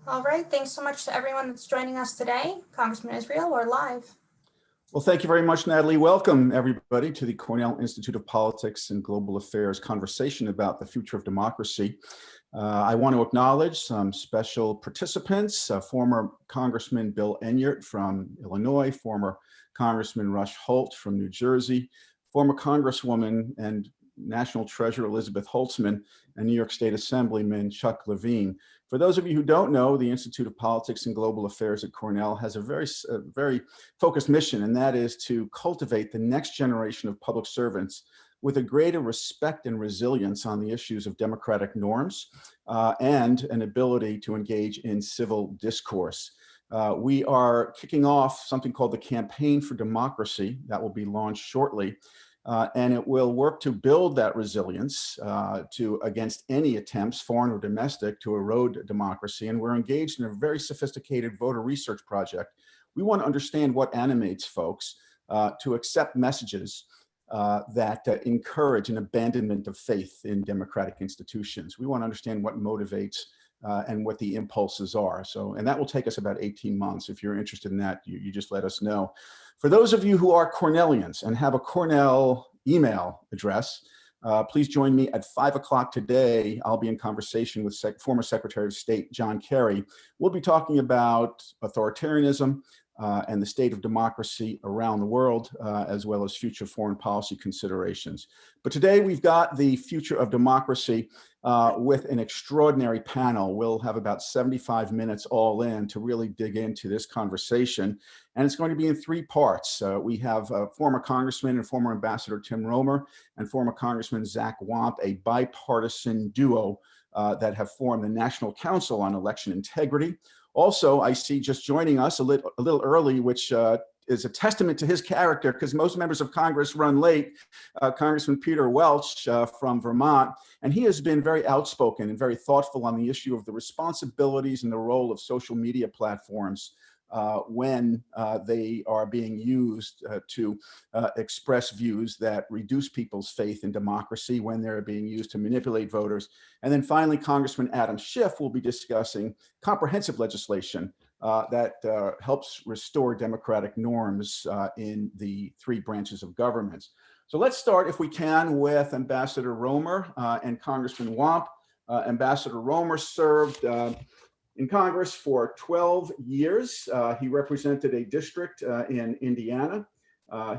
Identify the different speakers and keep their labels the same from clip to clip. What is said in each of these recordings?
Speaker 1: All right, thanks so much to everyone that's joining us today. Congressman Israel, we're live.
Speaker 2: Well, thank you very much, Natalie. Welcome, everybody, to the Cornell Institute of Politics and Global Affairs conversation about the future of democracy. I want to acknowledge some special participants, former Congressman Bill Enyart from Illinois, former Congressman Rush Holt from New Jersey, former Congresswoman and National Treasurer Elizabeth Holtzman, and New York State Assemblyman Chuck Levine. For those of you who don't know, the Institute of Politics and Global Affairs at Cornell has a very focused mission, and that is to cultivate the next generation of public servants with a greater respect and resilience on the issues of democratic norms and an ability to engage in civil discourse. We are kicking off something called the Campaign for Democracy that will be launched shortly. And it will work to build that resilience against any attempts, foreign or domestic, to erode democracy. And we're engaged in a very sophisticated voter research project. We want to understand what animates folks to accept messages that encourage an abandonment of faith in democratic institutions. We want to understand what motivates and what the impulses are. And that will take us about 18 months. If you're interested in that, you just let us know. For those of you who are Cornellians and have a Cornell email address, please join me at 5 o'clock today. I'll be in conversation with former Secretary of State John Kerry. We'll be talking about authoritarianism and the state of democracy around the world, as well as future foreign policy considerations. But today we've got the future of democracy with an extraordinary panel. We'll have about 75 minutes all in to really dig into this conversation. And it's going to be in three parts. We have former Congressman and former Ambassador Tim Roemer and former Congressman Zach Wamp, a bipartisan duo that have formed the National Council on Election Integrity. Also, I see just joining us a little early, which is a testament to his character, because most members of Congress run late, Congressman Peter Welch from Vermont, and he has been very outspoken and very thoughtful on the issue of the responsibilities and the role of social media platforms when they are being used to express views that reduce people's faith in democracy, when they're being used to manipulate voters. And then finally, Congressman Adam Schiff will be discussing comprehensive legislation that helps restore democratic norms in the three branches of government. So let's start, if we can, with Ambassador Roemer and Congressman Wamp. Ambassador Roemer served in Congress for 12 years. He represented a district in Indiana.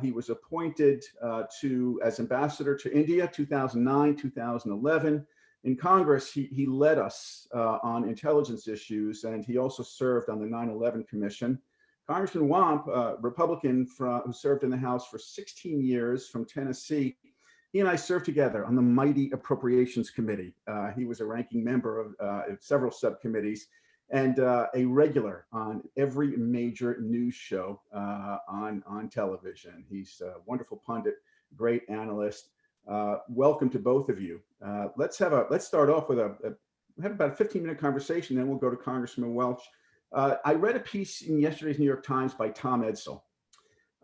Speaker 2: He was appointed as ambassador to India, 2009, 2011. In Congress, he led us on intelligence issues, and he also served on the 9/11 Commission. Congressman Wamp, Republican who served in the House for 16 years from Tennessee, he and I served together on the mighty Appropriations Committee. He was a ranking member of several subcommittees and a regular on every major news show on television. He's a wonderful pundit, great analyst. Welcome to both of you. Let's start off with have about a 15-minute conversation, then we'll go to Congressman Welch. I read a piece in yesterday's New York Times by Tom Edsall,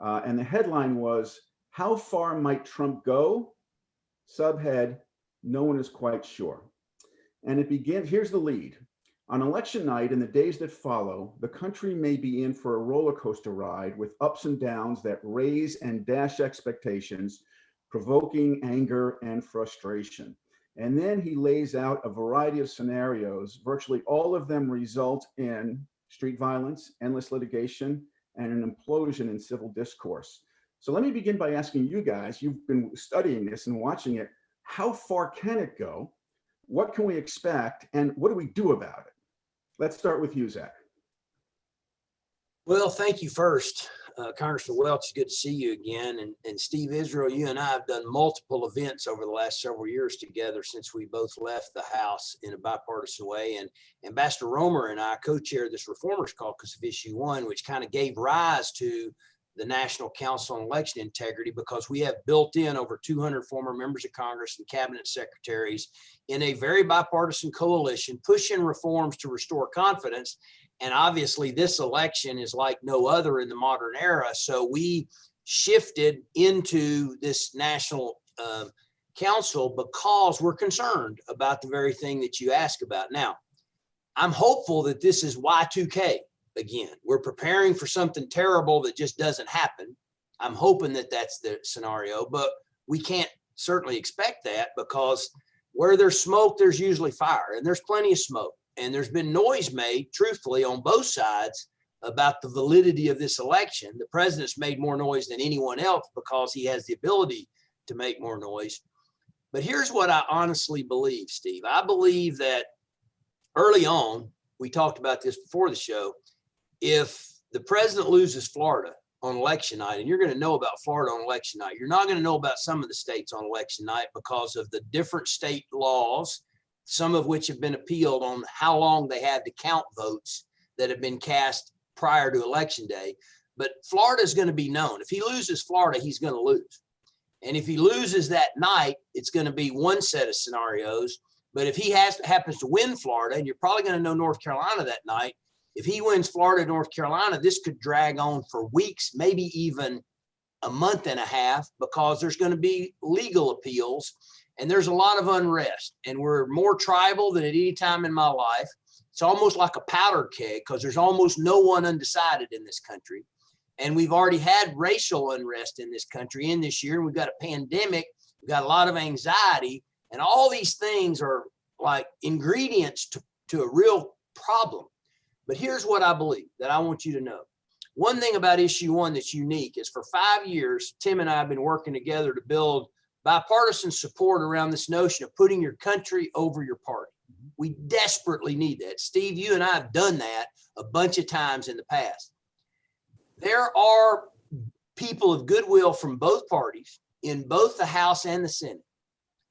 Speaker 2: and the headline was, "How far might Trump go?" Subhead, "No one is quite sure." And it begins, here's the lead. "On election night and the days that follow, the country may be in for a roller coaster ride with ups and downs that raise and dash expectations, provoking anger and frustration." And then he lays out a variety of scenarios. Virtually all of them result in street violence, endless litigation, and an implosion in civil discourse. So let me begin by asking you guys, you've been studying this and watching it, how far can it go? What can we expect? And what do we do about it? Let's start with you, Zach.
Speaker 3: Well, thank you first, Congressman Welch. It's good to see you again. And Steve Israel, you and I have done multiple events over the last several years together since we both left the House in a bipartisan way. And Ambassador Roemer and I co-chaired this Reformers Caucus of Issue 1, which kind of gave rise to the National Council on Election Integrity, because we have built in over 200 former members of Congress and cabinet secretaries in a very bipartisan coalition pushing reforms to restore confidence. And obviously this election is like no other in the modern era. So we shifted into this national council because we're concerned about the very thing that you ask about. Now, I'm hopeful that this is Y2K again. We're preparing for something terrible that just doesn't happen. I'm hoping that that's the scenario, but we can't certainly expect that, because where there's smoke, there's usually fire, and there's plenty of smoke. And there's been noise made, truthfully, on both sides about the validity of this election. The president's made more noise than anyone else because he has the ability to make more noise. But here's what I honestly believe, Steve. I believe that early on, we talked about this before the show, if the president loses Florida on election night, and you're going to know about Florida on election night, you're not going to know about some of the states on election night because of the different state laws, some of which have been appealed on how long they have to count votes that have been cast prior to election day. But Florida is going to be known. If he loses Florida, he's going to lose. And if he loses that night, it's going to be one set of scenarios. But if he happens to win Florida, and you're probably going to know North Carolina that night, if he wins Florida, North Carolina, this could drag on for weeks, maybe even a month and a half, because there's going to be legal appeals and there's a lot of unrest. And we're more tribal than at any time in my life. It's almost like a powder keg because there's almost no one undecided in this country. And we've already had racial unrest in this country in this year. We've got a pandemic, we've got a lot of anxiety, and all these things are like ingredients to a real problem. But here's what I believe that I want you to know. One thing about issue one that's unique is for 5 years, Tim and I have been working together to build bipartisan support around this notion of putting your country over your party. We desperately need that. Steve, you and I have done that a bunch of times in the past. There are people of goodwill from both parties in both the House and the Senate.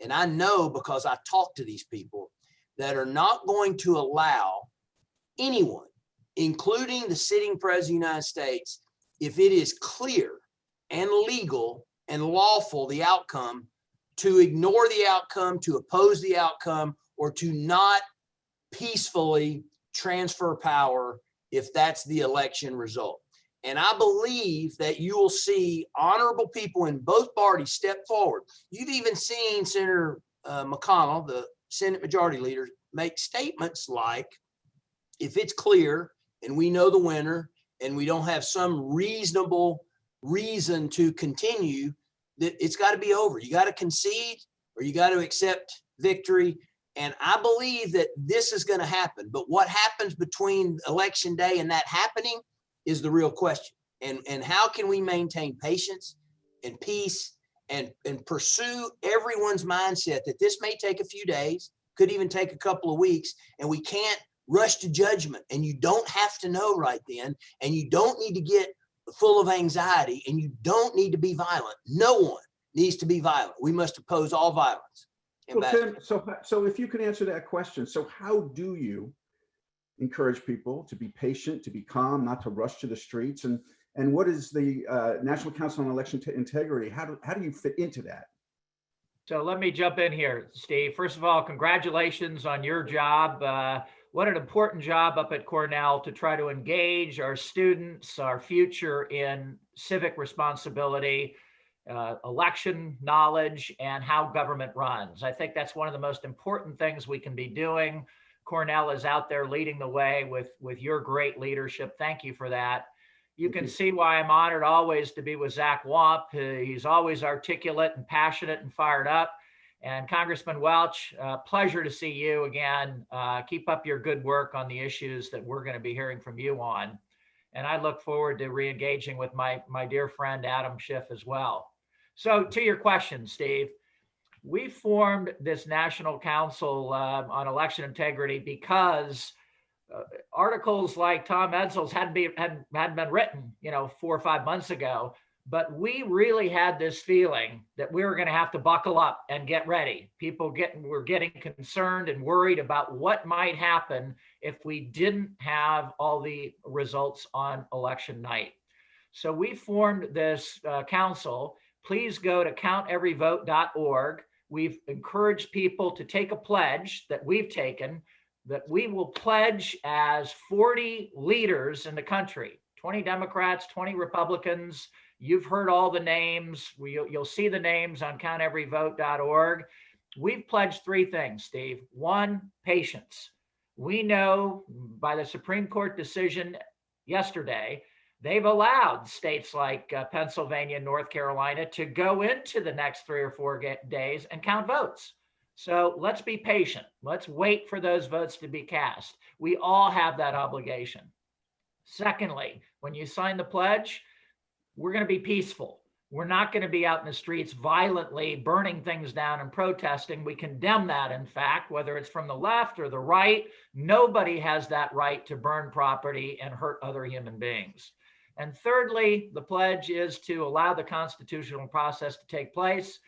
Speaker 3: And I know, because I talk to these people, that are not going to allow anyone, including the sitting president of the United States, if it is clear and legal and lawful, the outcome, to ignore the outcome, to oppose the outcome, or to not peacefully transfer power if that's the election result. And I believe that you will see honorable people in both parties step forward. You've even seen Senator McConnell, the Senate Majority Leader, make statements like, if it's clear and we know the winner and we don't have some reasonable reason to continue, that it's got to be over. You got to concede or you got to accept victory. And I believe that this is going to happen. But what happens between election day and that happening is the real question. And how can we maintain patience and peace and pursue everyone's mindset that this may take a few days, could even take a couple of weeks, and we can't rush to judgment, and you don't have to know right then, and you don't need to get full of anxiety, and you don't need to be violent. No one needs to be violent. We must oppose all violence.
Speaker 2: Well, Tim, so if you can answer that question, so how do you encourage people to be patient, to be calm, not to rush to the streets, and what is the National Council on Election Integrity? How do you fit into that?
Speaker 4: So let me jump in here, Steve. First of all, congratulations on your job. What an important job up at Cornell to try to engage our students, our future, in civic responsibility, election knowledge, and how government runs. I think that's one of the most important things we can be doing. Cornell is out there leading the way with your great leadership. Thank you for that. You can see why I'm honored always to be with Zach Wamp. He's always articulate and passionate and fired up. And Congressman Welch, pleasure to see you again. Keep up your good work on the issues that we're going to be hearing from you on. And I look forward to re-engaging with my dear friend, Adam Schiff, as well. So to your question, Steve, we formed this National Council on Election Integrity because articles like Tom Edsel's hadn't been written, 4 or 5 months ago. But we really had this feeling that we were going to have to buckle up and get ready. People were getting concerned and worried about what might happen if we didn't have all the results on election night. So we formed this council. Please go to counteveryvote.org. We've encouraged people to take a pledge that we've taken, that we will pledge as 40 leaders in the country, 20 Democrats, 20 Republicans. You've heard all the names. You'll see the names on counteveryvote.org. We've pledged 3 things, Steve. 1, patience. We know by the Supreme Court decision yesterday, they've allowed states like Pennsylvania and North Carolina to go into the next 3 or 4 days and count votes. So let's be patient. Let's wait for those votes to be cast. We all have that obligation. Secondly, when you sign the pledge, we're going to be peaceful. We're not going to be out in the streets violently burning things down and protesting. We condemn that, in fact, whether it's from the left or the right. Nobody has that right to burn property and hurt other human beings. And thirdly, the pledge is to allow the constitutional process to take place.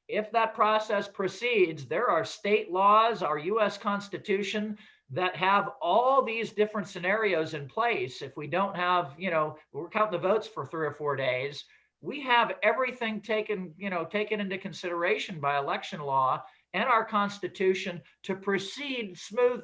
Speaker 4: If that process proceeds, there are state laws, our US Constitution, that have all these different scenarios in place. If we don't have, we're counting the votes for 3 or 4 days, we have everything taken into consideration by election law and our Constitution to proceed smoothly.